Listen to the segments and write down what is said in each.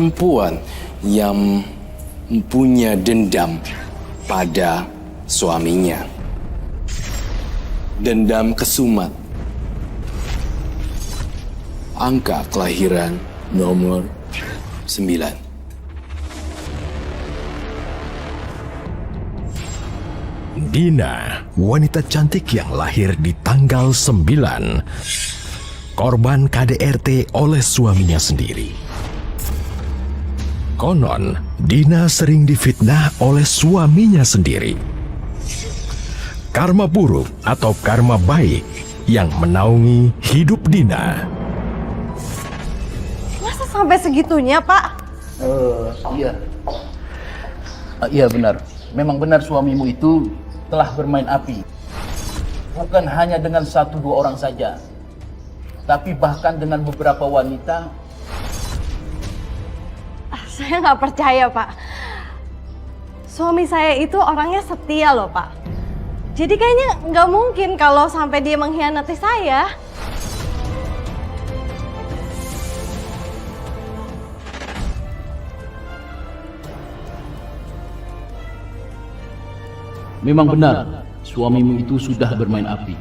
perempuan yang punya dendam pada suaminya. Dendam kesumat. Angka kelahiran nomor 9. Dina, wanita cantik yang lahir di tanggal 9. Korban KDRT oleh suaminya sendiri. Konon, Dina sering difitnah oleh suaminya sendiri. Karma buruk atau karma baik yang menaungi hidup Dina. Masa sampai segitunya, Pak? Iya. Iya benar. Memang benar suamimu itu telah bermain api. Bukan hanya dengan 1-2 orang saja, tapi bahkan dengan beberapa wanita. Saya nggak percaya, Pak. Suami saya itu orangnya setia loh, Pak. Jadi kayaknya nggak mungkin kalau sampai dia mengkhianati saya. Memang benar, suamimu itu sudah bermain api.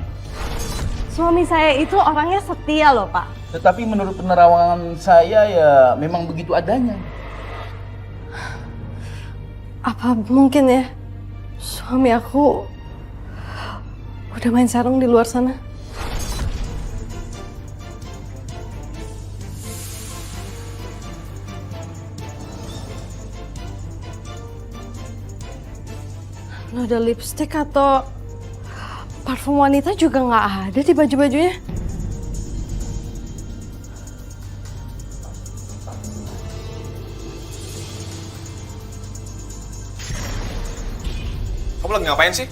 Suami saya itu orangnya setia loh, Pak. Tetapi menurut penerawangan saya ya memang begitu adanya. Apa mungkin ya suami aku udah main sarung di luar sana? Noda lipstick atau parfum wanita juga nggak ada di baju-bajunya. Kamu lagi ngapain sih?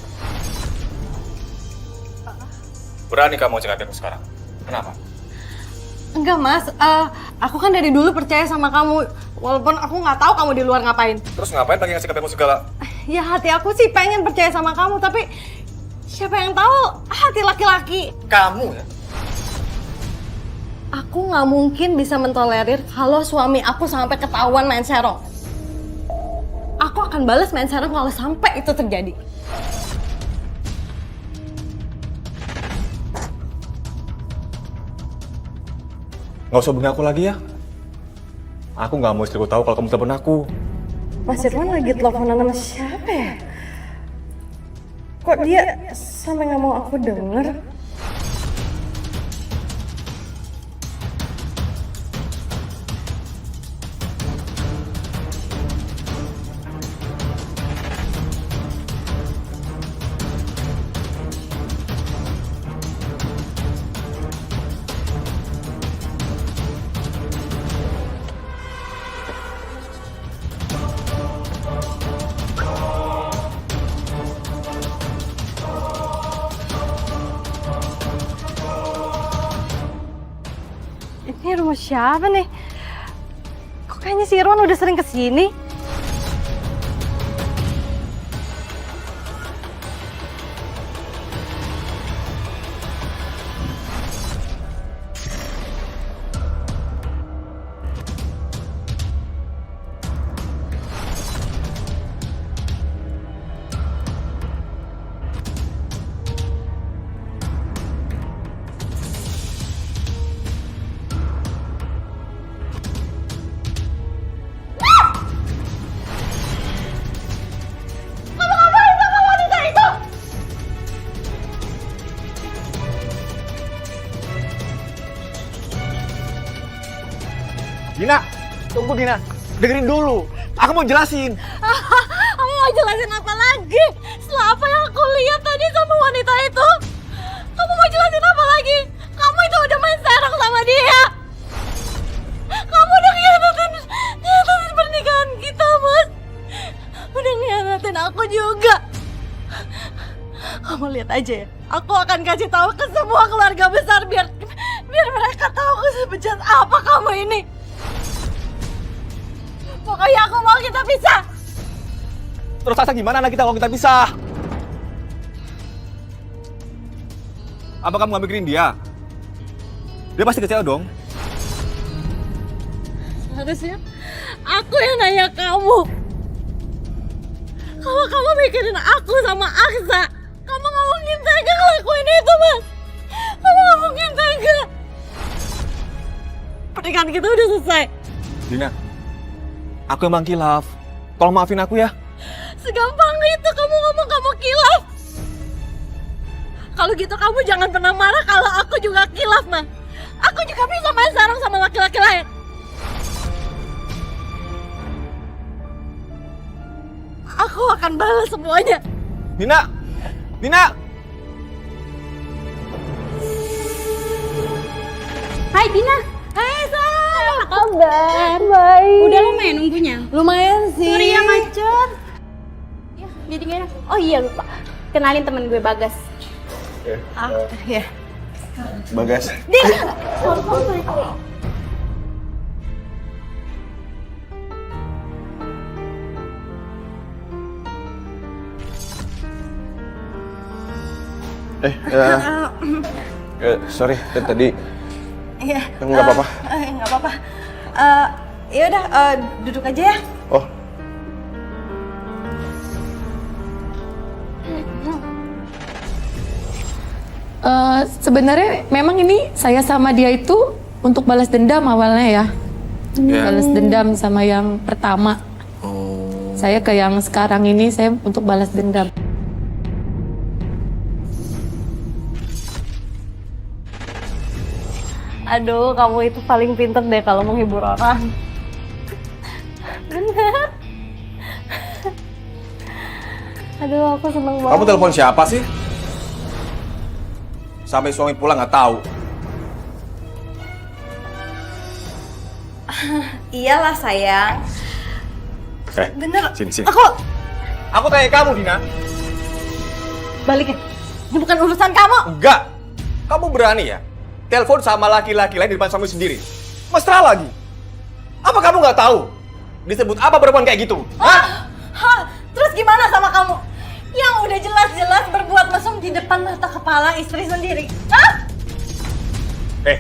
Berani kamu cek aku sekarang? Kenapa? Enggak, Mas. Aku kan dari dulu percaya sama kamu. Walaupun aku nggak tahu kamu di luar ngapain. Terus ngapain lagi ngasih aku segala? Ya hati aku sih pengen percaya sama kamu, tapi siapa yang tahu hati laki-laki? Kamu ya? Aku nggak mungkin bisa mentolerir kalau suami aku sampai ketahuan main serong. Aku akan balas main serong kalau sampai itu terjadi. Nggak usah hubungi aku lagi ya. Aku nggak mau istriku tahu kalau kamu telepon aku. Mas Irwan lagi teleponan sama siapa ya? Kok dia sampai nggak mau aku denger? Ini rumah siapa nih? Kok kayaknya si Irwan udah sering kesini? Dina, tunggu Dina. Dengerin dulu. Aku mau jelasin. Kamu mau jelasin apa lagi? Setelah apa yang aku lihat tadi sama wanita itu? Kamu mau jelasin apa lagi? Kamu itu udah main serong sama dia. Kamu udah ngianatin pernikahan kita, Mas. Udah ngianatin aku juga. Kamu lihat aja ya. Aku akan kasih tahu ke semua keluarga besar biar mereka tahu sebejat apa kamu ini. Pokoknya aku mau kita pisah. Terus Sasa gimana anak kita kalau kita pisah? Apa kamu gak mikirin dia? Dia pasti kecewa dong. Harusnya aku yang nanya kamu. Kalau kamu mikirin aku sama Aksa, kamu nggak mungkin tega ngelakuin itu, Mas. Kamu nggak mungkin tega. Pernikahan kita udah selesai. Dina, aku emang kilaf. Tolong maafin aku ya. Segampang itu kamu ngomong kamu kilaf. Kalau gitu kamu jangan pernah marah kalau aku juga kilaf, Mas. Aku juga bisa main sarung sama laki-laki lain. Aku akan balas semuanya. Dina! Dina! Hai Dina. Hai Sal. Apa kabar? Baik. Udah lumayan nunggunya? Lumayan sih. Sorry ya macet. Ya, jadi gak enak. Oh iya lupa. Kenalin temen gue Bagas. Ya. Bagas. Dina. Sorry, tadi Iya. nggak apa-apa. Nggak apa-apa. Ya udah, duduk aja ya. Oh, Sebenarnya memang ini saya sama dia itu untuk balas dendam awalnya ya. Balas dendam sama yang pertama. Saya ke yang sekarang ini saya untuk balas dendam. Aduh, kamu itu paling pinter deh kalau menghibur orang. Bener. Aduh, aku seneng banget. kamu telepon siapa sih? Sampai suami pulang nggak tahu. Iyalah sayang. Bener. Sini. Aku tanya kamu, Dina. balikin. Ini bukan urusan kamu. Enggak. Kamu berani ya? Telepon sama laki-laki lain di depan suami sendiri. Mesra lagi. Apa kamu nggak tahu? Disebut apa perempuan kayak gitu? Hah? Hah? Terus gimana sama kamu? Yang udah jelas-jelas berbuat mesum di depan mata kepala istri sendiri. Hah?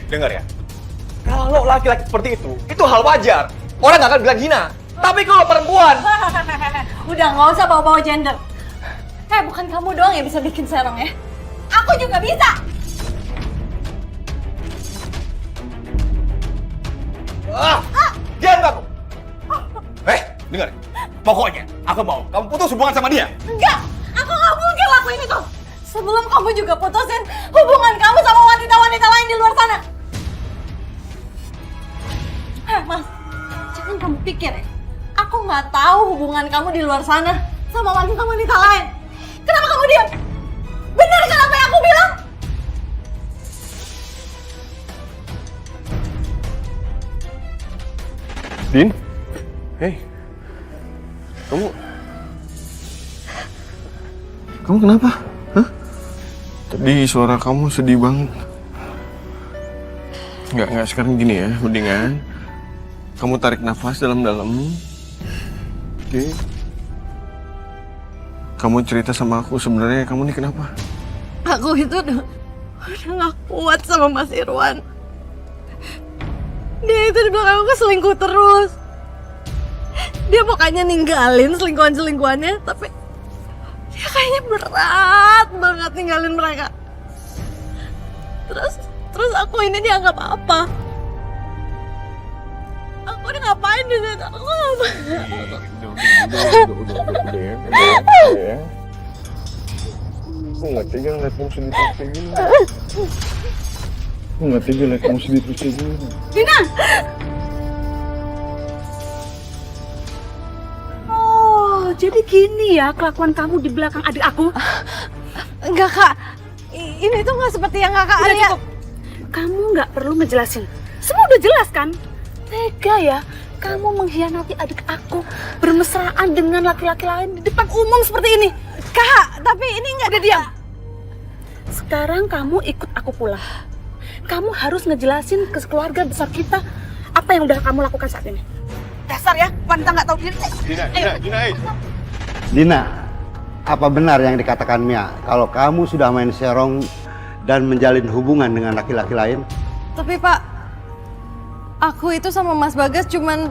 Dengar ya. Kalau laki-laki seperti itu hal wajar. Orang nggak akan bilang hina. Tapi kalau perempuan, Udah, nggak usah bawa-bawa gender. Bukan kamu doang yang bisa bikin serong ya. Aku juga bisa. diam kamu. Dengar. Pokoknya aku mau kamu putus hubungan sama dia. Enggak, aku nggak mungkin lakuin itu. Sebelum kamu juga putusin hubungan kamu sama wanita-wanita lain di luar sana. Mas, jangan kamu pikir ya. Aku nggak tahu hubungan kamu di luar sana sama wanita-wanita lain. Kenapa kamu diam? Benar kan apa yang aku bilang? Din? Kamu kenapa? Hah? Tadi suara kamu sedih banget. Enggak, sekarang gini ya, mendingan kamu tarik nafas dalam-dalam. Oke. Kamu cerita sama aku sebenarnya kamu nih kenapa? Aku itu udah gak kuat sama Mas Irwan. Dia itu di belakang aku selingkuh terus. Dia pokoknya ninggalin selingkuhan-selingkuhannya, tapi dia kayaknya berat banget ninggalin mereka. Terus aku ini dianggap apa? Aku udah ngapain di situ? Aku ngapain? Udah. Aku nggak tega ngeliat kamu sedih terus kayak gini. Aku nggak tega ngeliat kamu sedih terus kayak gini. Dina! Oh, jadi gini ya kelakuan kamu di belakang adik aku? Enggak, Kak. Ini tuh nggak seperti yang Kakak Udah Arya. cukup. Kamu nggak perlu ngejelasin. Semua udah jelas kan? Tega ya, kamu mengkhianati adik aku bermesraan dengan laki-laki lain di depan umum seperti ini. Kak, tapi ini nggak Udah diam. Sekarang kamu ikut aku pulang. Kamu harus ngejelasin ke keluarga besar kita apa yang udah kamu lakukan saat ini. Dasar ya, wanita nggak tahu diri. Dina, apa benar yang dikatakan Mia kalau kamu sudah main serong dan menjalin hubungan dengan laki-laki lain? Tapi Pak, aku itu sama Mas Bagas cuman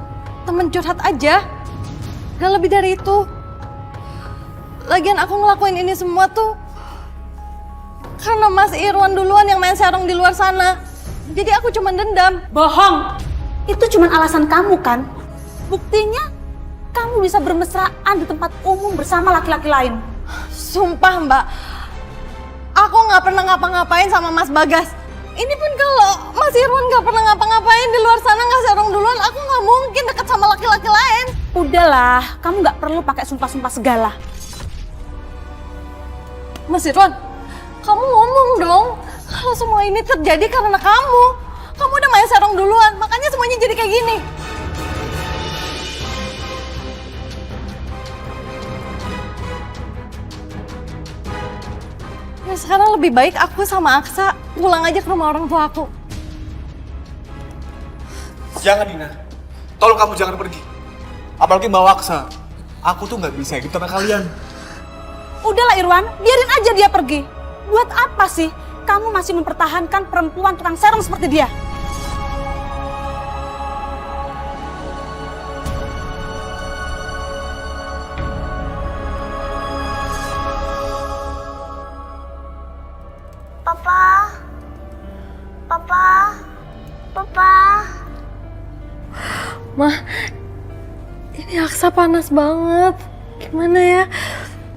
temen curhat aja. Gak lebih dari itu. Lagian aku ngelakuin ini semua tuh karena Mas Irwan duluan yang main serong di luar sana. Jadi aku cuma dendam. Bohong. Itu cuma alasan kamu kan? Buktinya kamu bisa bermesraan di tempat umum bersama laki-laki lain. Sumpah Mbak, aku nggak pernah ngapa-ngapain sama Mas Bagas. Ini pun kalau Mas Irwan nggak pernah ngapa-ngapain di luar sana nggak serong duluan, aku nggak mungkin deket sama laki-laki lain. Udahlah, kamu nggak perlu pakai sumpah-sumpah segala. Mas Irwan, kamu ngomong dong kalau semua ini terjadi karena kamu. Kamu udah main serong duluan, makanya semuanya jadi kayak gini. Ya sekarang lebih baik aku sama Aksa pulang aja ke rumah orang tua aku. Jangan Dina, tolong kamu jangan pergi. Apalagi bawa Aksa. Aku tuh nggak bisa hidup tanpa kalian. Udahlah Irwan, biarin aja dia pergi. Buat apa sih kamu masih mempertahankan perempuan tukang serong seperti dia? Papa. Mah, ini Aksa panas banget. Gimana ya?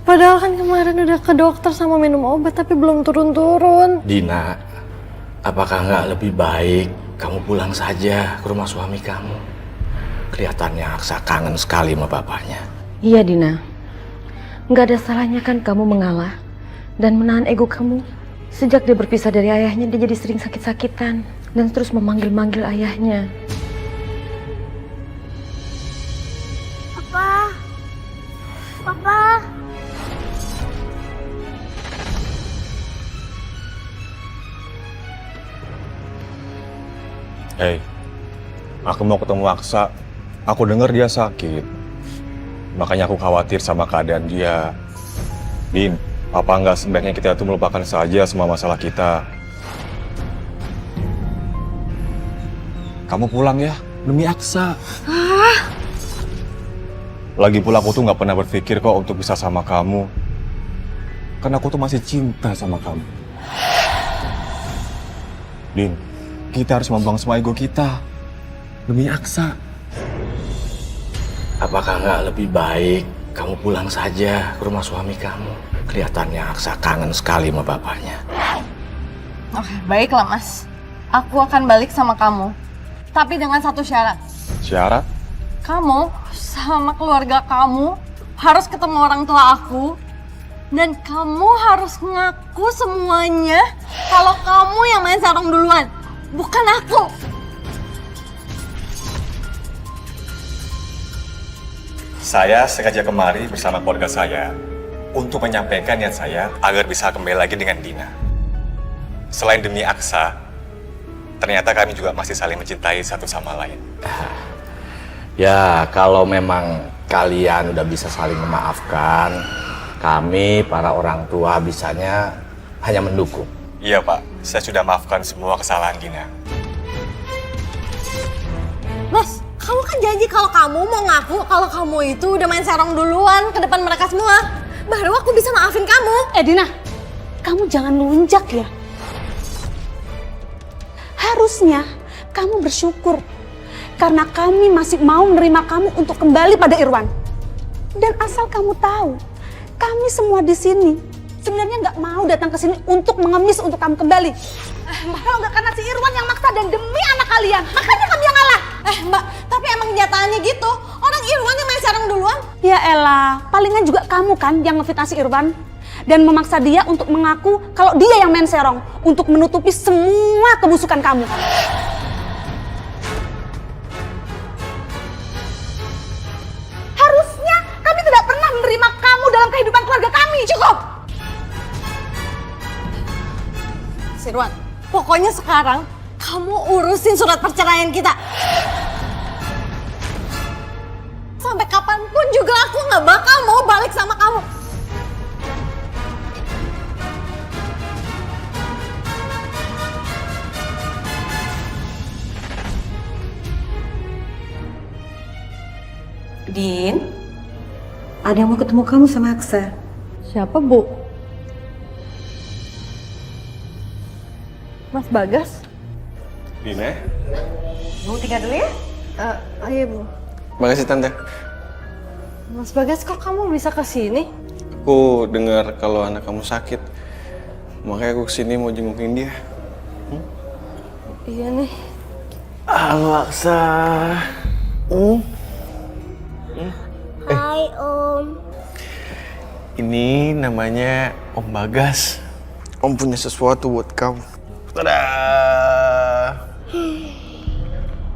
Padahal kan kemarin udah ke dokter sama minum obat tapi belum turun-turun. Dina, apakah nggak lebih baik kamu pulang saja ke rumah suami kamu? Kelihatannya Aksa kangen sekali sama bapaknya. Iya Dina, nggak ada salahnya kan kamu mengalah dan menahan ego kamu. Sejak dia berpisah dari ayahnya, dia jadi sering sakit-sakitan dan terus memanggil-manggil ayahnya. Papa. Hei, aku mau ketemu Aksa. Aku dengar dia sakit. Makanya aku khawatir sama keadaan dia. Din, apa nggak sebaiknya kita tuh melupakan saja semua masalah kita? Kamu pulang ya, demi Aksa. Lagi pula aku tuh nggak pernah berpikir kok untuk bisa sama kamu. Karena aku tuh masih cinta sama kamu. Din, kita harus membuang semua ego kita. Demi Aksa. Apakah nggak lebih baik kamu pulang saja ke rumah suami kamu? Kelihatannya Aksa kangen sekali sama bapaknya. Oke, baiklah Mas. Aku akan balik sama kamu. Tapi dengan satu syarat. Syarat? Kamu sama keluarga kamu harus ketemu orang tua aku. Dan kamu harus ngaku semuanya kalau kamu yang main sarung duluan. Bukan aku. Saya sengaja kemari bersama keluarga saya untuk menyampaikan niat saya agar bisa kembali lagi dengan Dina. Selain demi Aksa, ternyata kami juga masih saling mencintai satu sama lain. Ya, kalau memang kalian udah bisa saling memaafkan, kami para orang tua bisanya hanya mendukung. Iya Pak, saya sudah maafkan semua kesalahan Dina. Mas, kamu kan janji kalau kamu mau ngaku kalau kamu itu udah main sarung duluan ke depan mereka semua. Baru aku bisa maafin kamu. Dina, kamu jangan melunjak ya. Harusnya kamu bersyukur karena kami masih mau menerima kamu untuk kembali pada Irwan. Dan asal kamu tahu, kami semua di sini sebenarnya nggak mau datang ke sini untuk mengemis untuk kamu kembali. Kalau nggak karena si Irwan yang maksa dan demi anak kalian, makanya kami yang ngalah. Mbak, tapi emang kenyataannya gitu. Orang Irwan yang main sarung duluan. Ya elah, palingan juga kamu kan yang ngefitnah si Irwan dan memaksa dia untuk mengaku kalau dia yang main serong untuk menutupi semua kebusukan kamu. Harusnya kami tidak pernah menerima kamu dalam kehidupan keluarga kami. Cukup! Irwan, pokoknya sekarang kamu urusin surat perceraian kita. Sampai kapanpun juga aku nggak bakal mau balik sama kamu. Ada yang mau ketemu kamu sama Aksa. Siapa, Bu? Mas Bagas? Dina? Mau tinggal dulu ya? Iya, Bu. Makasih Tante. Mas Bagas, kok kamu bisa ke sini? Aku dengar kalau anak kamu sakit. Makanya aku kesini mau jengukin dia. Iya nih. Halo Aksa. Hai, Om. Ini namanya Om Bagas. Om punya sesuatu buat kamu. Tada.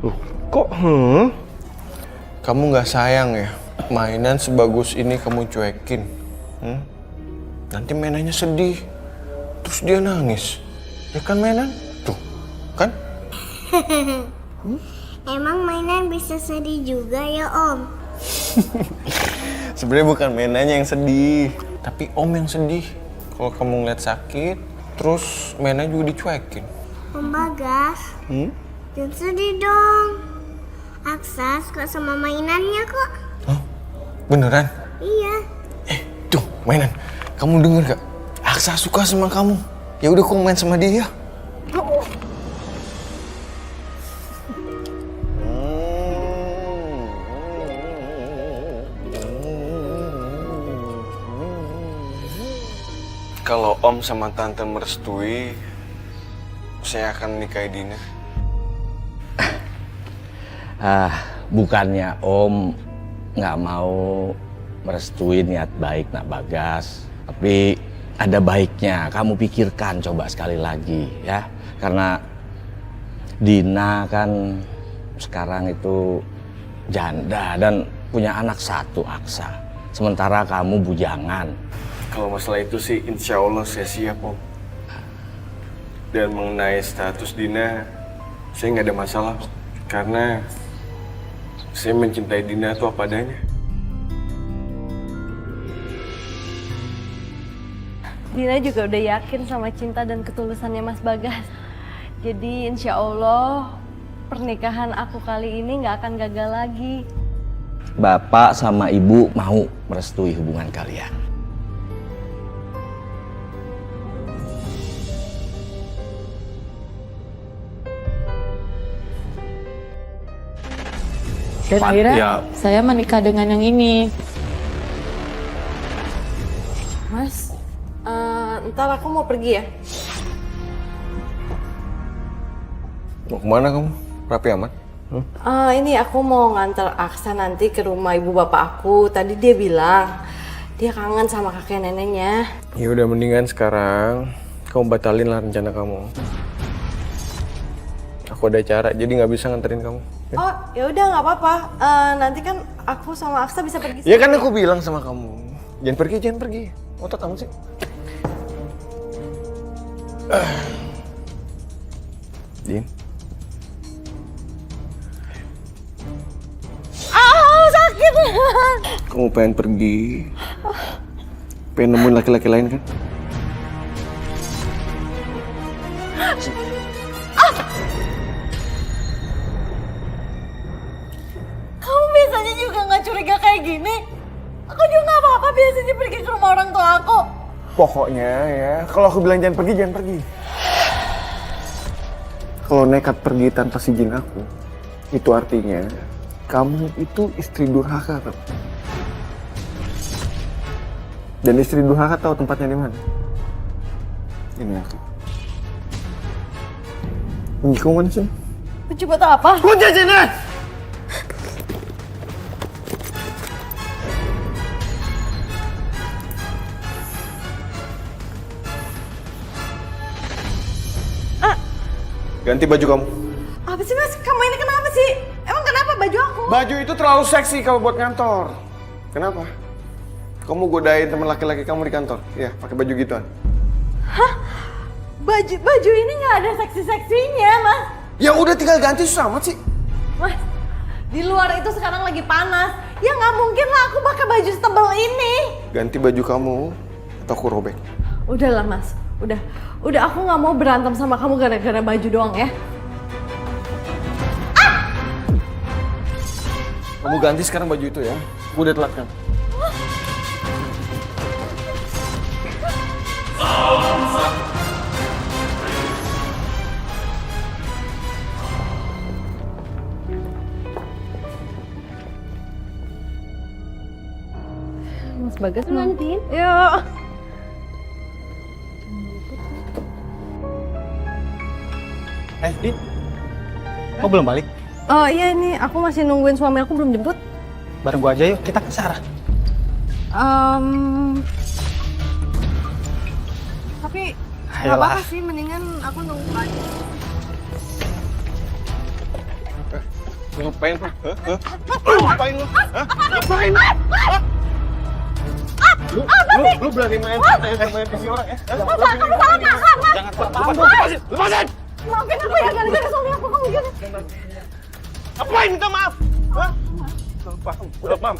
Loh, kok kamu nggak sayang ya? Mainan sebagus ini kamu cuekin. Nanti mainannya sedih. Terus dia nangis. Ya kan mainan? Tuh, kan? Emang mainan bisa sedih juga ya, Om? Sebenarnya bukan mainannya yang sedih, tapi Om yang sedih. Kalau kamu ngeliat sakit, terus mainannya juga dicuekin. Om Bagas, jangan sedih dong. Aksa suka sama mainannya kok. Hah? Beneran? Iya. Tuh, mainan. Kamu denger gak? Aksa suka sama kamu. Ya udah kamu main sama dia. Kalau Om sama Tante merestui, saya akan menikahi Dina. Bukannya Om nggak mau merestui niat baik Nak Bagas. Tapi ada baiknya kamu pikirkan coba sekali lagi ya. Karena Dina kan sekarang itu janda dan punya anak satu, Aksa. Sementara kamu bujangan. Kalau masalah itu sih insya Allah saya siap Om. Dan mengenai status Dina, saya nggak ada masalah karena saya mencintai Dina tuh apa adanya. Dina juga udah yakin sama cinta dan ketulusannya Mas Bagas. Jadi insya Allah pernikahan aku kali ini nggak akan gagal lagi. Bapak sama Ibu mau merestui hubungan kalian. Dan akhirnya saya menikah dengan yang ini. Mas, ntar aku mau pergi ya. Mau kemana kamu? Rapi amat? Ini aku mau nganter Aksa nanti ke rumah ibu bapak aku. Tadi dia bilang dia kangen sama kakek neneknya. Ya udah mendingan sekarang kamu batalin lah rencana kamu. Aku ada acara jadi nggak bisa nganterin kamu. Ya? Oh, ya udah nggak apa-apa. Nanti kan aku sama Aksa bisa pergi. Ya kan aku bilang sama kamu, jangan pergi, jangan pergi. Otot kamu sih. Din. Sakit. Kamu pengen pergi, pengen nemuin laki-laki lain kan? Kamu biasanya juga nggak curiga kayak gini. Aku juga nggak apa-apa biasanya pergi ke rumah orang tua aku. Pokoknya ya, kalau aku bilang jangan pergi, jangan pergi. Kalau nekat pergi tanpa izin aku, itu artinya kamu itu istri durhaka, kan? Dan istri durhaka tahu tempatnya di mana? Ini aku. Kunci kamu mana sih? Kunci buat apa? Kunci sini! Ganti baju kamu. Apa sih Mas? Kamu ini kenapa sih? Emang kenapa baju aku? Baju itu terlalu seksi kalau buat kantor. Kenapa? Kamu godain teman laki-laki kamu di kantor. Ya, pakai baju gituan. Hah? Baju ini nggak ada seksi-seksinya, Mas. Ya udah tinggal ganti, susah amat sih. Mas, di luar itu sekarang lagi panas. Ya nggak mungkin lah aku pakai baju setebal ini. Ganti baju kamu atau aku robek. Udahlah Mas, udah aku nggak mau berantem sama kamu gara-gara baju doang ya. Kamu ganti sekarang baju itu ya. Aku udah telat kan. Mas Bagas nanti. Yuk. Din, kok belum balik? Oh iya nih, aku masih nungguin suami aku belum jemput. Bareng gua aja yuk, kita ke Sarah. Tapi Ayolah. nggak apa-apa sih, mendingan aku nunggu aja. Ngapain lu? Ngapain lu? Ngapain lu? Lu berani main kasih orang ya? Kamu salah paham, Mas. Jangan lepasin! Lepasin! Maafin aku ya, gara-gara suami aku kamu gini. Ngapain minta maaf? Hah? Udah, Mam.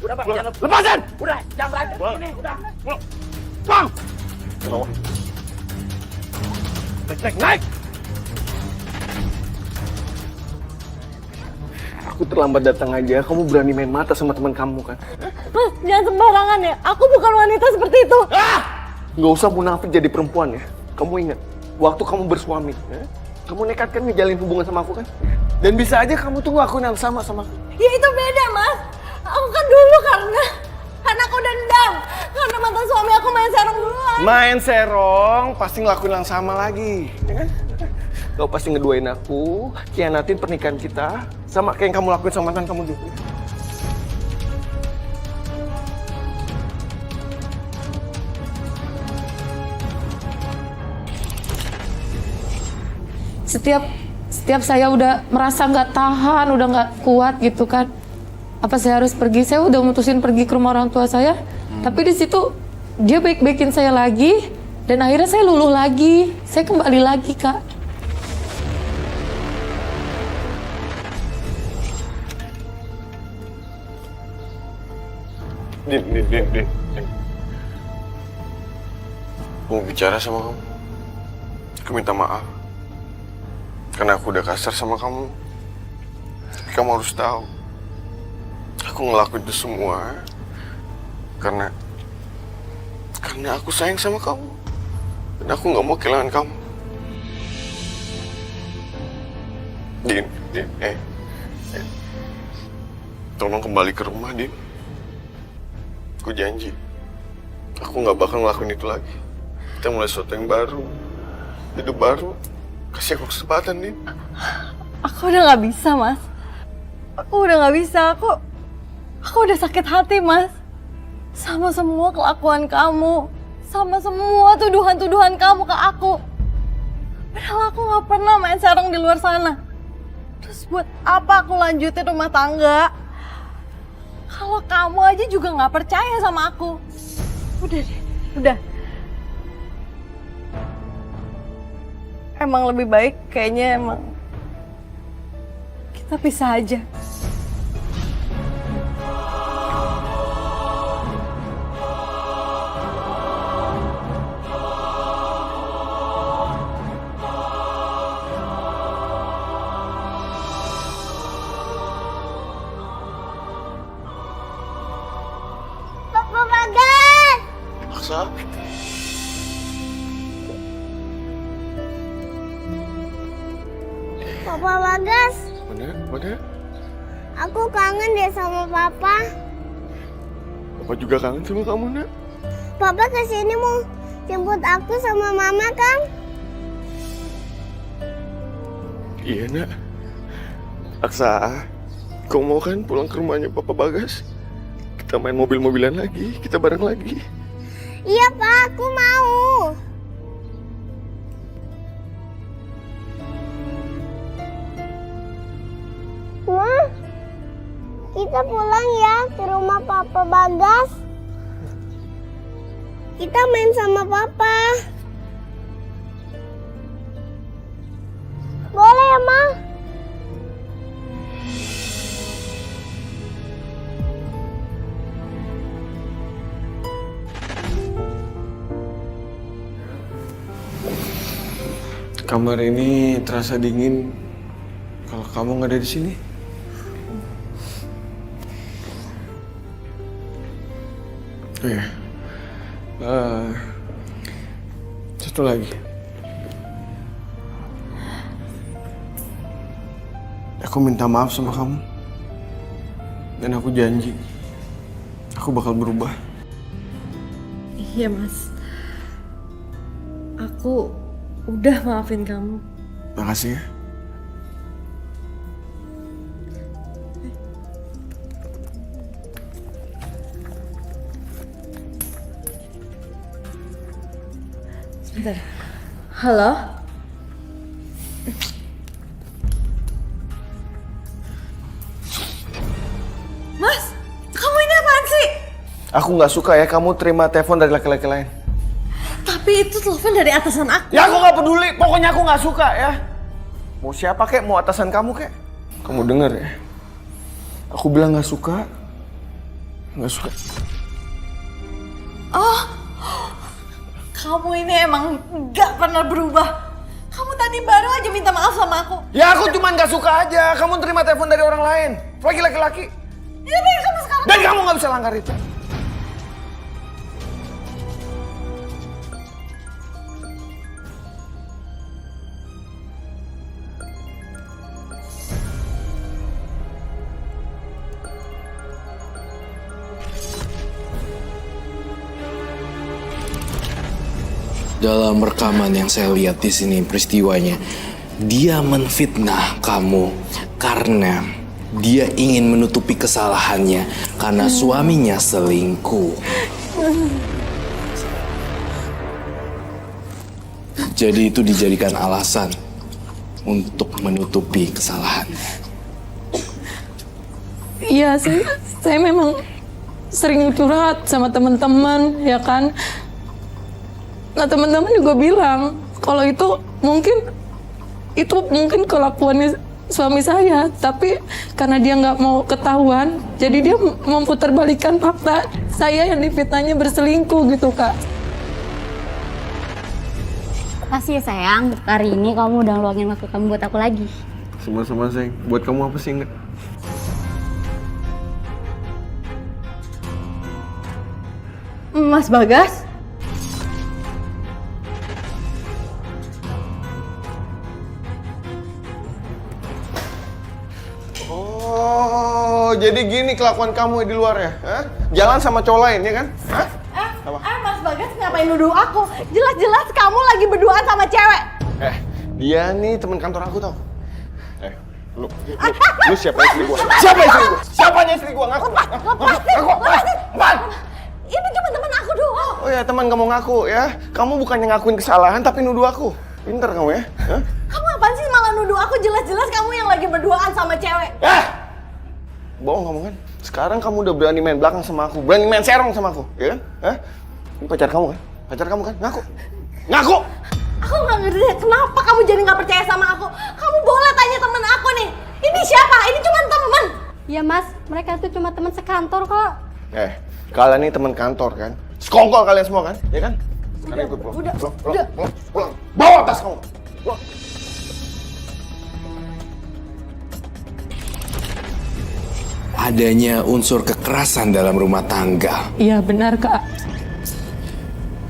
Udah, Bang. Lepasin! Udah, jangan berantem. Ini, udah. Bang! Naik! Aku terlambat datang aja, kamu berani main mata sama teman kamu kan? Mas, jangan sembarangan ya. Aku bukan wanita seperti itu. Nggak usah munafik jadi perempuan ya. Kamu ingat, waktu kamu bersuami, ya? Kamu nekat kan ngejalin hubungan sama aku kan? Dan bisa aja kamu tuh ngelakuin yang sama sama aku. Ya itu beda, Mas. Aku kan dulu karena aku dendam. Karena mantan suami aku main serong duluan. Main serong, pasti ngelakuin yang sama lagi, ya kan? Kau pasti ngeduain aku, khianatin pernikahan kita, sama kayak yang kamu lakuin sama mantan kamu dulu. Setiap saya udah merasa nggak tahan, udah nggak kuat gitu kan, apa saya harus pergi? Saya udah mutusin pergi ke rumah orang tua saya, tapi di situ dia baik-baikin saya lagi, dan akhirnya saya luluh lagi, saya kembali lagi, Kak. Din. Mau bicara sama kamu. Aku minta maaf. Karena aku udah kasar sama kamu. Tapi kamu harus tahu. Aku ngelakuin itu semua karena aku sayang sama kamu. Dan aku nggak mau kehilangan kamu. Din. Tolong kembali ke rumah, Din. Aku janji, aku nggak bakal ngelakuin itu lagi. Kita mulai sesuatu yang baru, hidup baru. Kasih aku kesempatan, Din. Aku udah nggak bisa, Mas. Aku udah nggak bisa. Aku udah sakit hati, Mas. Sama semua kelakuan kamu, sama semua tuduhan-tuduhan kamu ke aku. Padahal aku nggak pernah main sarung di luar sana. Terus buat apa aku lanjutin rumah tangga? Kalau kamu aja juga nggak percaya sama aku. Udah deh, udah. Emang lebih baik kayaknya emang kita pisah aja. Papa Bagas! Aksa? Papa Bagas, Mana? aku kangen deh sama Papa. Papa juga kangen sama kamu, Nak. Papa kesini mau jemput aku sama Mama kan? Iya, Nak. Aksa, kau mau kan pulang ke rumahnya Papa Bagas? Kita main mobil-mobilan lagi, kita bareng lagi. Iya Pak, aku mau. Ma, kita pulang ya ke rumah Papa Bagas. Kita main sama Papa. Boleh ya, Ma? Kamar ini terasa dingin kalau kamu nggak ada di sini. Oh ya, Satu lagi. Aku minta maaf sama kamu. Dan aku janji, aku bakal berubah. Iya Mas, aku udah maafin kamu. Makasih ya. Sebentar. Halo? Mas, kamu ini apaan sih? Aku nggak suka ya kamu terima telepon dari laki-laki lain. Tapi itu telepon dari atasan aku. Ya aku nggak peduli, pokoknya aku nggak suka ya. Mau siapa kek, mau atasan kamu kek. Kamu denger ya? Aku bilang nggak suka. Nggak suka. Oh, kamu ini emang gak pernah berubah. Kamu tadi baru aja minta maaf sama aku. Ya aku cuma nggak suka aja. Kamu terima telepon dari orang lain. Lagi laki-laki. Ya tapi kamu sekarang... Dan kamu nggak bisa langgar itu. Dalam rekaman yang saya lihat di sini peristiwanya, dia menfitnah kamu karena dia ingin menutupi kesalahannya karena suaminya selingkuh. Jadi itu dijadikan alasan untuk menutupi kesalahannya. Iya sih, saya memang sering curhat sama teman-teman, ya kan. Nah teman-teman juga bilang kalau itu mungkin kelakuannya suami saya, tapi karena dia nggak mau ketahuan, jadi dia memputarbalikkan fakta saya yang difitnahnya berselingkuh gitu Kak. Makasih ya sayang, hari ini kamu udah ngeluangin waktu kamu buat aku lagi. Sama-sama sayang. Buat kamu apa sih enggak? Mas Bagas? Oh, jadi gini kelakuan kamu di luar ya? Hah? Jalan sama cowok lain ya kan? Hah? Mas Bagas ngapain nuduh aku? Jelas-jelas kamu lagi berduaan sama cewek. Dia nih teman kantor aku tau. Lu siapa istri gua? Siapa istri gua? Siapanya istri gua? Ngaku. Lepasin. Ini cuma teman aku doang. Oh ya, teman kamu ngaku ya. Kamu bukannya ngakuin kesalahan tapi nuduh aku. Pinter kamu ya? Hah? Kamu apaan sih malah nuduh aku? Jelas-jelas kamu yang lagi berduaan sama cewek. Bohong kamu kan? Sekarang kamu udah berani main belakang sama aku, berani main serong sama aku, ya kan? Hah? Ini pacar kamu kan? Pacar kamu kan? Ngaku! Ngaku! Aku nggak ngerti kenapa kamu jadi nggak percaya sama aku. Kamu boleh tanya temen aku nih. Ini siapa? Ini cuma temen. Ya Mas, mereka itu cuma teman sekantor kok. Kalian ini teman kantor kan? Sekongkol kalian semua kan? Ya kan? Sekarang ikut pulang. Pulang. Bawa tas kamu. Pulang. Adanya unsur kekerasan dalam rumah tangga. Iya benar Kak.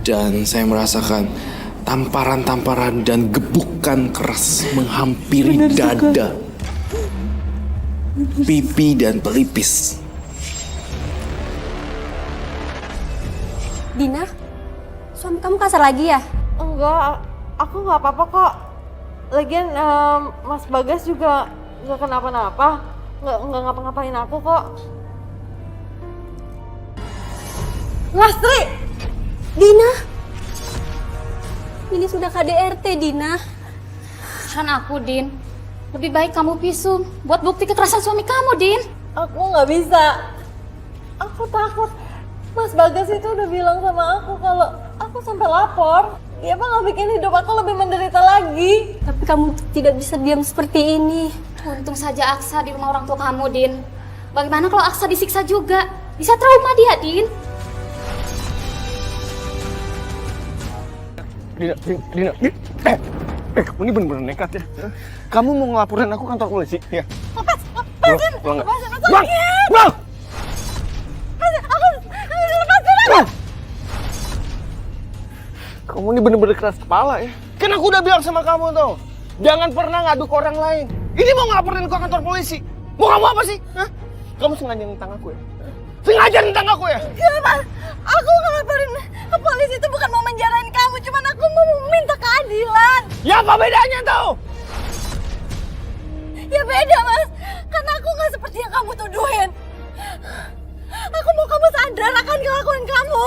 Dan saya merasakan tamparan-tamparan dan gebukan keras menghampiri dada, pipi dan pelipis. Dina, suami kamu kasar lagi ya? Enggak, aku nggak apa-apa kok. Lagian Mas Bagas juga nggak kenapa-napa. Nggak ngapa-ngapain aku kok. Lastri! Dina! Ini sudah KDRT, Dina. Kan aku, Din. Lebih baik kamu visum buat bukti kekerasan suami kamu, Din. Aku nggak bisa. Aku takut. Mas Bagas itu udah bilang sama aku kalau aku sampai lapor, dia bakal bikin hidup aku lebih menderita lagi. Tapi kamu tidak bisa diam seperti ini. Untung saja Aksa di rumah orang tua kamu, Din. Bagaimana kalau Aksa disiksa juga? Bisa trauma dia, Din. Dina. Kamu ini bener-bener nekat ya. Kamu mau ngelaporin aku kantor polisi? Ya. Lepasin! Pulang. Lepasin! Pulang! Aku lepasin! Kamu ini bener-bener keras kepala ya. Kan aku udah bilang sama kamu tuh, jangan pernah ngadu ke orang lain. Ini mau ngelaporin ke kantor polisi. Mau kamu apa sih? Hah? Kamu sengaja nentang aku ya? Sengaja nentang aku ya? Enggak, Mas. Aku ngelaporin ke polisi itu bukan mau menjarain kamu, cuman aku mau minta keadilan. Ya apa bedanya tuh? Ya beda, Mas. Karena aku nggak seperti yang kamu tuduhin. Aku mau kamu sadar akan kelakuan kamu.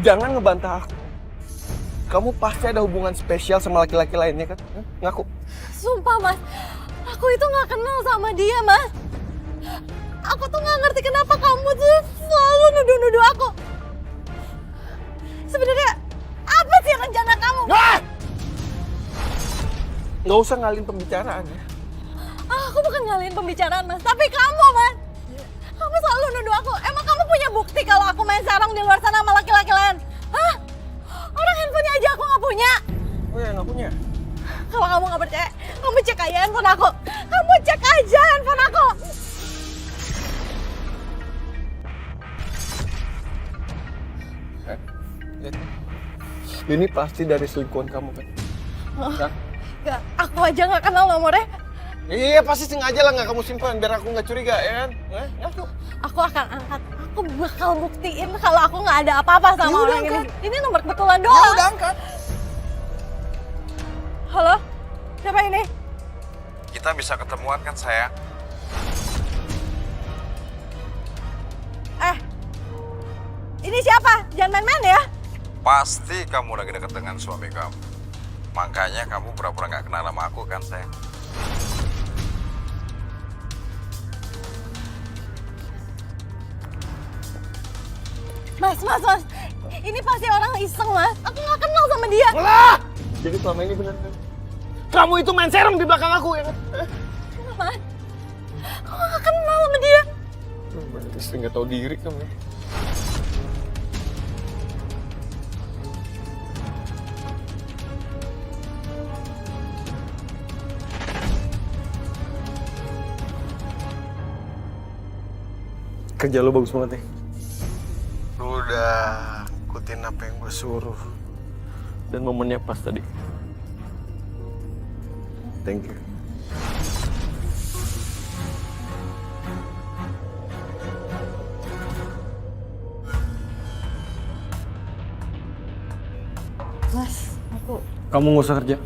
Jangan ngebantah aku. Kamu pasti ada hubungan spesial sama laki-laki lainnya kan? Ngaku. Sumpah, Mas. Aku itu nggak kenal sama dia, Mas. Aku tuh nggak ngerti kenapa kamu tuh selalu nuduh-nuduh aku. Sebenarnya apa sih rencana kamu? Nggak usah ngalin pembicaraan ya. Aku bukan ngalihin pembicaraan, Mas. Tapi kamu, Mas. Kamu selalu nuduh aku. Emang kamu punya bukti kalau aku main sarung di luar sana sama laki-laki lain? Hah? Orang handphonenya aja aku nggak punya. Oh ya, nggak punya? Kalau kamu nggak percaya, kamu cek aja handphone aku. Kamu cek aja handphone aku. Ini pasti dari selingkuhan kamu kan? Hah? Gak, aku aja nggak kenal nomornya. Iya pasti sengaja lah nggak kamu simpan biar aku nggak curiga ya kan? Aku akan angkat. Aku bakal buktiin kalau aku nggak ada apa-apa sama orang ini. Ini nomor kebetulan doang. Ya udah angkat. Halo, siapa ini? Kita bisa ketemuan kan sayang? Ini siapa? Jangan main-main ya. Pasti kamu lagi dekat dengan suami kamu. Makanya kamu pura-pura nggak kenal sama aku kan sayang? Mas. Ini pasti orang iseng, Mas. Aku nggak kenal sama dia. Alah! Jadi selama ini benar kan? Kamu itu main serong di belakang aku ya kan? Mas, aku nggak kenal sama dia. Istri nggak tahu diri kamu ya. Kerja lo bagus banget ya. Lu udah ikutin apa yang gue suruh. Dan momennya pas tadi. Thank you. Mas, aku... Kamu nggak usah kerja.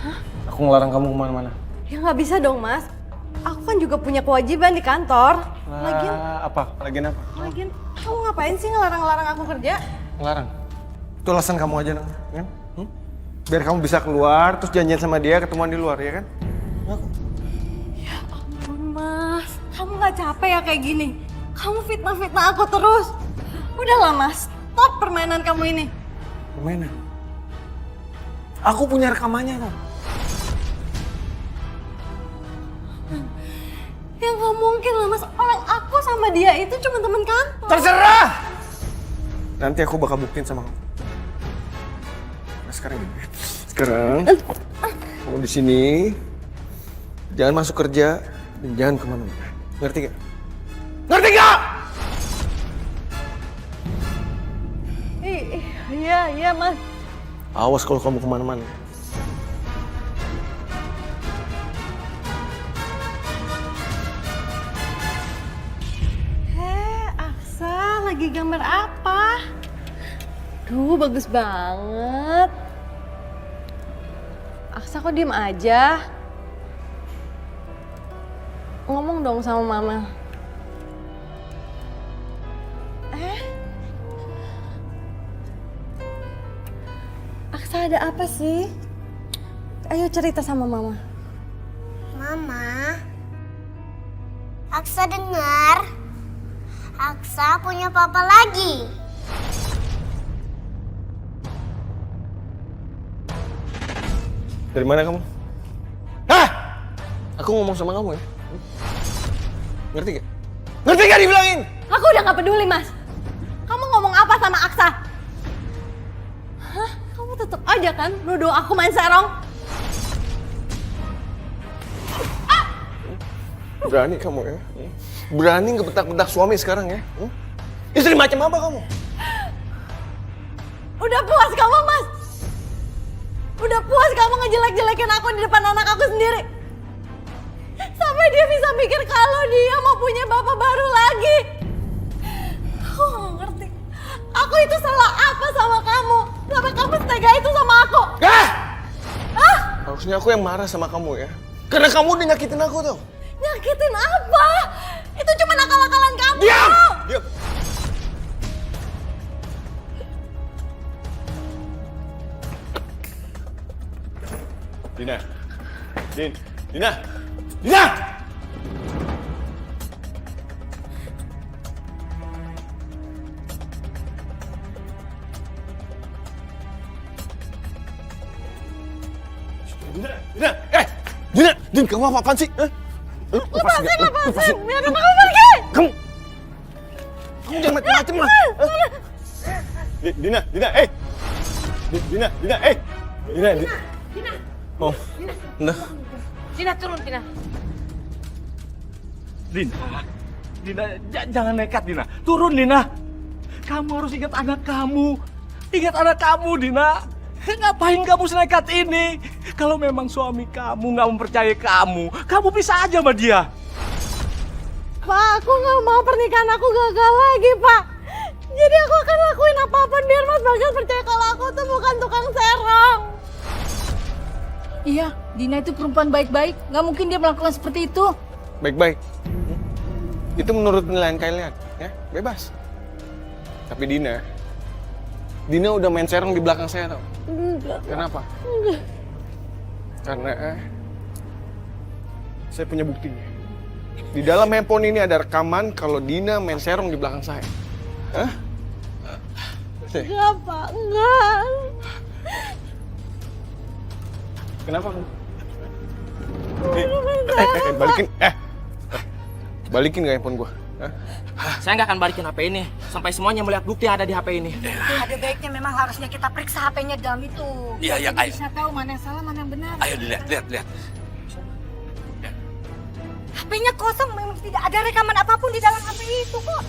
Hah? Aku ngelarang kamu kemana-mana. Ya nggak bisa dong, Mas. Aku kan juga punya kewajiban di kantor. Lagian, Lagian apa? lagian kamu ngapain sih ngelarang-ngelarang aku kerja? Ngelarang? Itu alasan kamu aja, Nang. Kan? Biar kamu bisa keluar, terus janjian sama dia, ketemuan di luar, ya kan? Ya ampun, Mas. Kamu nggak capek ya kayak gini? Kamu fitnah-fitnah aku terus. Udahlah, Mas. Stop permainan kamu ini. Permainan? Aku punya rekamannya, Nang. Ya nggak mungkin lah, Mas. Orang aku sama dia itu cuma teman kantor. Terserah! Nanti aku bakal buktiin sama kamu. Nah, sekarang gini. Sekarang, kamu di sini, jangan masuk kerja, dan jangan kemana-mana. Ngerti gak? Ngerti gak? Iya, Mas. Awas kalau kamu kemana-mana. Aksa lagi gambar apa? Duh, bagus banget. Aksa kok diem aja? Ngomong dong sama mama. Aksa ada apa sih? Ayo cerita sama mama. Mama, Aksa dengar. Aksa punya papa lagi. Dari mana kamu? Hah? Aku ngomong sama kamu ya? Ngerti gak? Ngerti gak dibilangin? Aku udah gak peduli, Mas. Kamu ngomong apa sama Aksa? Hah? Kamu tetep aja kan nuduh aku main serong? Berani kamu ya? Berani ngebentak-bentak suami sekarang ya? Istri macam apa kamu? Udah puas kamu, Mas? Udah puas kamu ngejelek-jelekin aku di depan anak aku sendiri? Sampai dia bisa mikir kalau dia mau punya bapak baru lagi. Aku gak ngerti. Aku itu salah apa sama kamu? Sampai kamu setega itu sama aku? Harusnya aku yang marah sama kamu ya. Karena kamu udah nyakitin aku tuh. Nyakitin apa? Itu cuma akal-akalan kamu. Diam! Diam! Dina! Dina! Dina! Dina! Dina! Din, kamu apa-apaan sih? Lepasin! Biarin aku pergi! Kamu jangan macem-macem lah! Dina! Dina! Oh, nah. Dina, turun, Dina. Dina, jangan nekat, Dina. Turun, Dina. Kamu harus ingat anak kamu. Ingat anak kamu, Dina. Ngapain kamu senekat ini? Kalau memang suami kamu nggak mempercayai kamu bisa aja sama dia. Pak, aku nggak mau pernikahan aku gagal lagi, Pak. Jadi aku akan lakuin apapun biar Mas Bagas percaya kalau aku tuh bukan tukang serong. Iya, Dina itu perempuan baik-baik. Nggak mungkin dia melakukan seperti itu. Baik-baik. Itu menurut penilaian kalian, ya? Bebas. Tapi Dina udah main serong di belakang saya tau. Enggak. Kenapa? Enggak. Karena saya punya buktinya. Di dalam handphone ini ada rekaman kalau Dina main serong di belakang saya. Hah? Enggak, Pak. Enggak. Kenapa? Balikin gak handphone gua? Saya nggak akan balikin HP ini sampai semuanya melihat bukti yang ada di HP ini. Ada baiknya memang harusnya kita periksa HP-nya dalam itu. Iya, Kita ayo. bisa tahu mana yang salah, mana yang benar. Ayo lihat. HP-nya kosong, memang tidak ada rekaman apapun di dalam HP itu kok.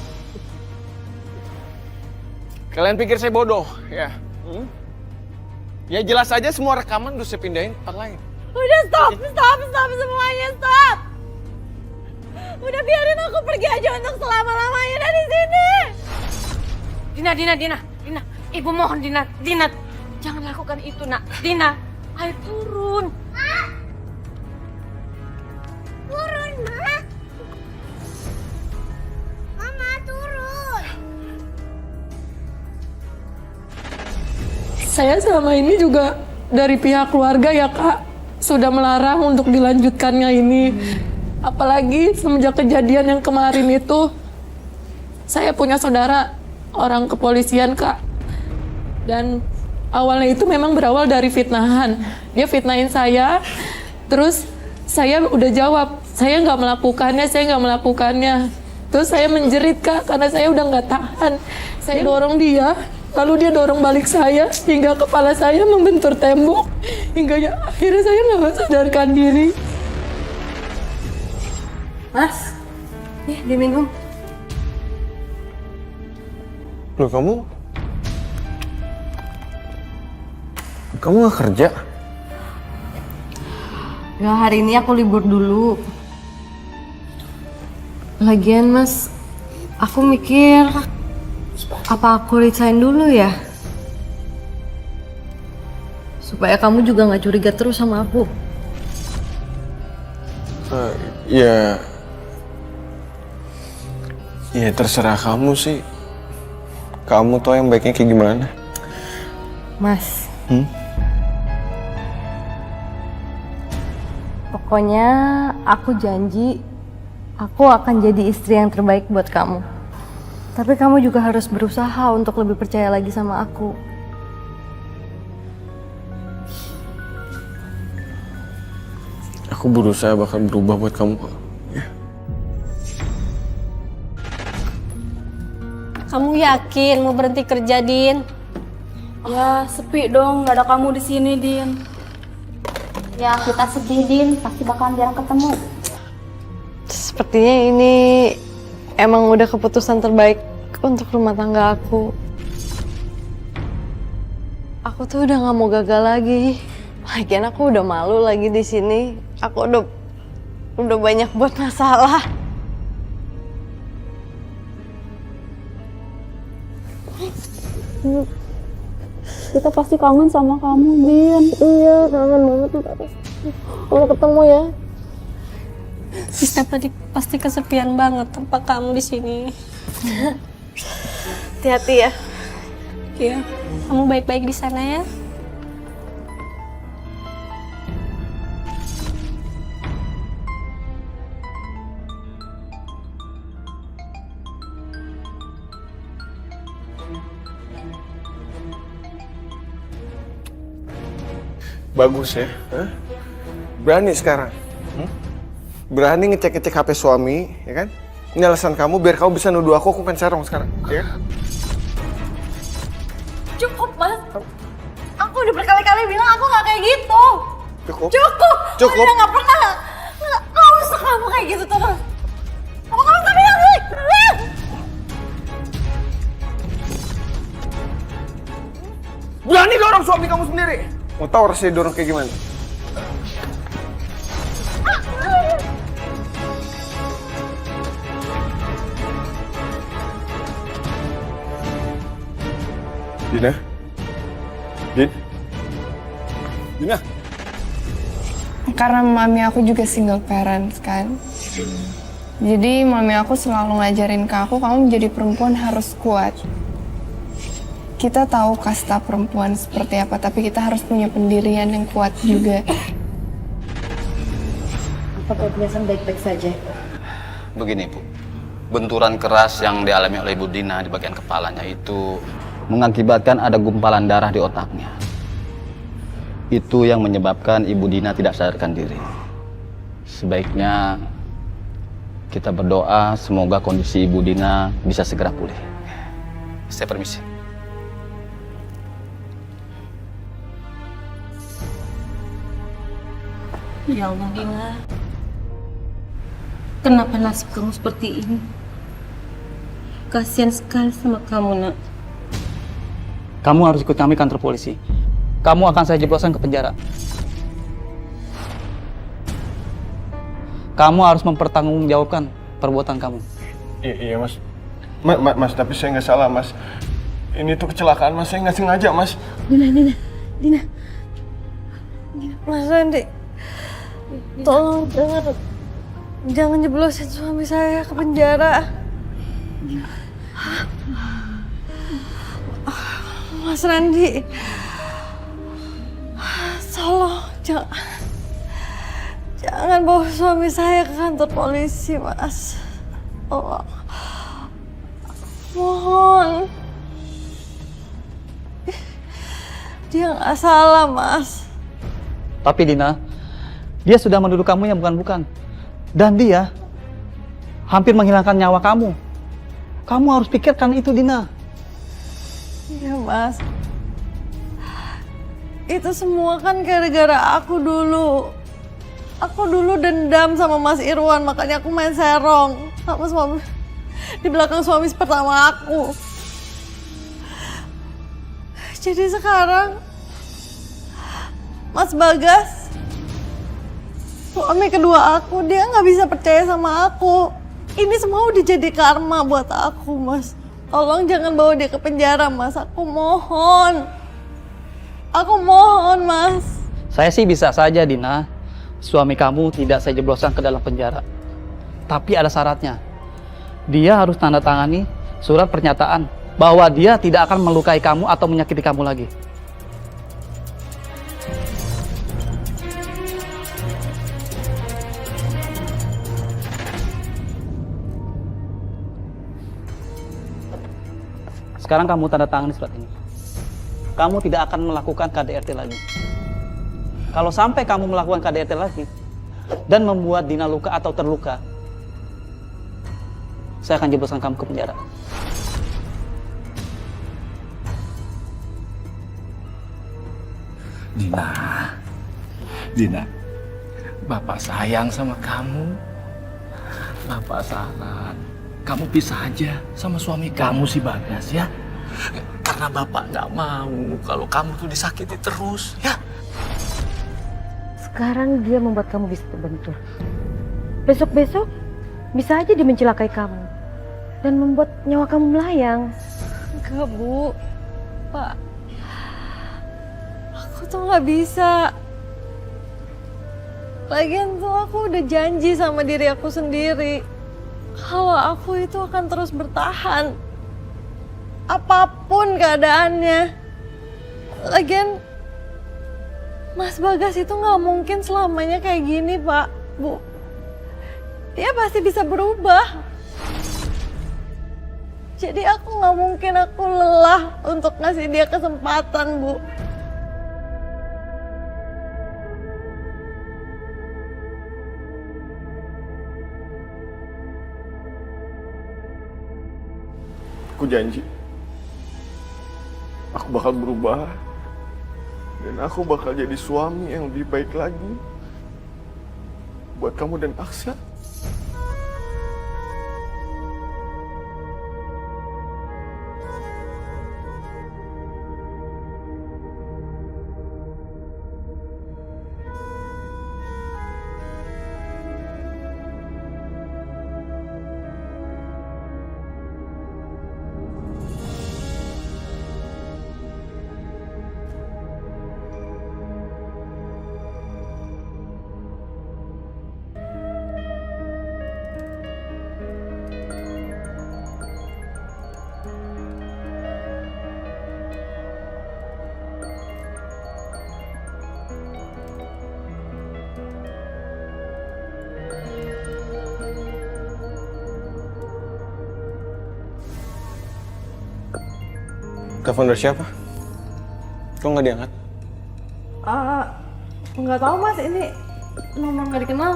Kalian pikir saya bodoh, ya? Ya jelas aja semua rekaman udah saya pindahin ke tempat lain. Udah stop semuanya, stop. Udah biarin aku pergi aja untuk selama-lamanya dari sini. Dina. Ibu mohon, Dina. Jangan lakukan itu, nak. Dina, ayo turun. Turun, Ma. Mama, turun. Saya selama ini juga dari pihak keluarga ya Kak, sudah melarang untuk dilanjutkannya ini. Apalagi semenjak kejadian yang kemarin itu, saya punya saudara orang kepolisian Kak. Dan awalnya itu memang berawal dari fitnahan. Dia fitnahin saya, terus saya udah jawab, saya nggak melakukannya. Terus saya menjerit Kak, karena saya udah nggak tahan. Saya dorong dia, lalu dia dorong balik saya, hingga kepala saya membentur tembok. Hingga akhirnya saya nggak sadarkan diri. Mas, nih diminum. Loh kamu nggak kerja? Ya hari ini aku libur dulu. Lagian Mas, aku mikir apa aku resign dulu ya? Supaya kamu juga nggak curiga terus sama aku. Ya terserah kamu sih. Kamu tau yang baiknya kayak gimana? Mas, pokoknya aku janji aku akan jadi istri yang terbaik buat kamu. Tapi kamu juga harus berusaha untuk lebih percaya lagi sama aku. Aku berusaha bakal berubah buat kamu kok. Kamu yakin mau berhenti kerja, Din? Ya, sepi dong, gak ada kamu di sini, Din. Ya, kita sedih, Din. Pasti bakalan jarang ketemu. Sepertinya ini emang udah keputusan terbaik untuk rumah tangga aku. Aku tuh udah nggak mau gagal lagi. Lagian aku udah malu lagi di sini. Aku udah banyak buat masalah. Kita pasti kangen sama kamu, Din. Iya, kangen banget. Kalau ketemu ya. Sista tadi pasti kesepian banget tanpa kamu di sini. Hati-hati ya. Iya, kamu baik-baik di sana ya. Bagus ya, hah? Berani sekarang, berani ngecek-ngecek HP suami, ya kan? Ini alasan kamu biar kamu bisa nuduh aku kan serong sekarang, ya kan? Cukup, Mas. Aku udah berkali-kali bilang aku nggak kayak gitu. Cukup. Cukup. Cukup. Aku udah nggak pernah. Nggak usah kamu kayak gitu terus. Kamu nggak usah bilang sih. Berani dorong suami kamu sendiri. Mau tahu rasanya dorong kayak gimana? Dina? Dina? Karena mami aku juga single parents kan. Jadi mami aku selalu ngajarin ke aku, kamu menjadi perempuan harus kuat. Kita tahu kasta perempuan seperti apa, tapi kita harus punya pendirian yang kuat juga. Apakah kebiasaan baik-baik saja? Begini, Bu. Benturan keras yang dialami oleh Ibu Dina di bagian kepalanya itu mengakibatkan ada gumpalan darah di otaknya. Itu yang menyebabkan Ibu Dina tidak sadarkan diri. Sebaiknya kita berdoa semoga kondisi Ibu Dina bisa segera pulih. Saya permisi. Ya Allah, Dina. Kenapa nasib kamu seperti ini? Kasihan sekali sama kamu, Nak. Kamu harus ikut kami kantor polisi. Kamu akan saya jebloskan ke penjara. Kamu harus mempertanggungjawabkan perbuatan kamu. Iya, Mas. Mas, tapi saya nggak salah, Mas. Ini tuh kecelakaan, Mas. Saya nggak sengaja, Mas. Dina. Mas Randy, tolong jangan jeblosin suami saya ke penjara. Mas Randy, tolong jangan bawa suami saya ke kantor polisi, Mas. Oh, mohon. Dia nggak salah, Mas. Tapi Dina, dia sudah menuduh kamu yang bukan-bukan. Dan dia hampir menghilangkan nyawa kamu. Kamu harus pikirkan itu, Dina. Iya, Mas. Itu semua kan gara-gara aku dulu. Aku dulu dendam sama Mas Irwan, makanya aku main serong sama suami di belakang suami pertama aku. Jadi sekarang Mas Bagas, suami kedua aku, dia nggak bisa percaya sama aku. Ini semua udah jadi karma buat aku, Mas. Tolong jangan bawa dia ke penjara, Mas. Aku mohon. Aku mohon, Mas. Saya sih bisa saja, Dina. Suami kamu tidak saya jebloskan ke dalam penjara. Tapi ada syaratnya. Dia harus tanda tangani surat pernyataan bahwa dia tidak akan melukai kamu atau menyakiti kamu lagi. Sekarang kamu tanda tangani surat ini. Kamu tidak akan melakukan KDRT lagi. Kalau sampai kamu melakukan KDRT lagi dan membuat Dina luka atau terluka, saya akan jebloskan kamu ke penjara. Dina, Bapak sayang sama kamu. Bapak saran, kamu pisah aja sama suami kamu si Bagas ya. karena Bapak nggak mau kalau kamu tuh disakiti terus, ya. Sekarang dia membuat kamu bisa terbentur. Besok-besok bisa aja dia mencelakai kamu dan membuat nyawa kamu melayang. Enggak, Bu. Pak, aku tuh nggak bisa. Lagian tuh aku udah janji sama diri aku sendiri kalau aku itu akan terus bertahan apapun keadaannya. Lagian Mas Bagas itu nggak mungkin selamanya kayak gini, Pak, Bu. Dia pasti bisa berubah. Jadi aku nggak mungkin aku lelah untuk ngasih dia kesempatan, Bu. Aku janji, aku bakal berubah dan aku bakal jadi suami yang lebih baik lagi buat kamu dan Aksa. Telepon dari siapa? Kok nggak diangkat? Nggak tahu, Mas, ini nomor nggak dikenal.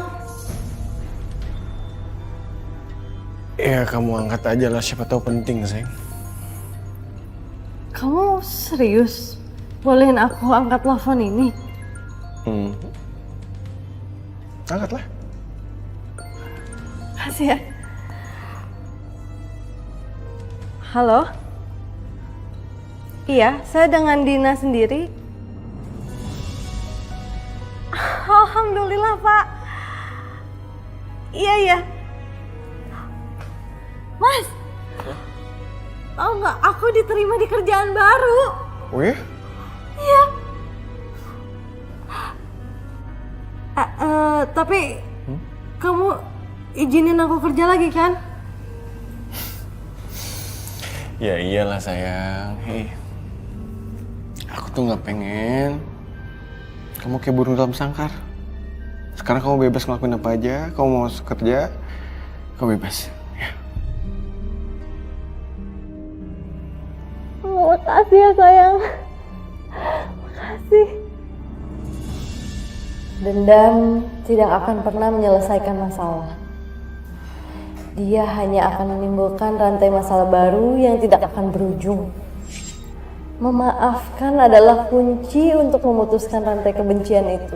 Ya kamu angkat aja lah, siapa tahu penting, sayang. Kamu serius? Bolehin aku angkat telepon ini? Angkatlah. Kasih ya. Halo? Iya, saya dengan Dina sendiri. Alhamdulillah, Pak. Iya. Mas, tahu nggak? Aku diterima di kerjaan baru. Oh ya? Iya. Tapi kamu izinin aku kerja lagi kan? Ya iyalah sayang. Hei, aku tuh nggak pengen kamu kayak burung dalam sangkar. Sekarang kamu bebas ngelakuin apa aja. Kamu mau kerja, kamu bebas. Ya. Makasih ya, sayang. Makasih. Dendam tidak akan pernah menyelesaikan masalah. Dia hanya akan menimbulkan rantai masalah baru yang tidak akan berujung. Memaafkan adalah kunci untuk memutuskan rantai kebencian itu.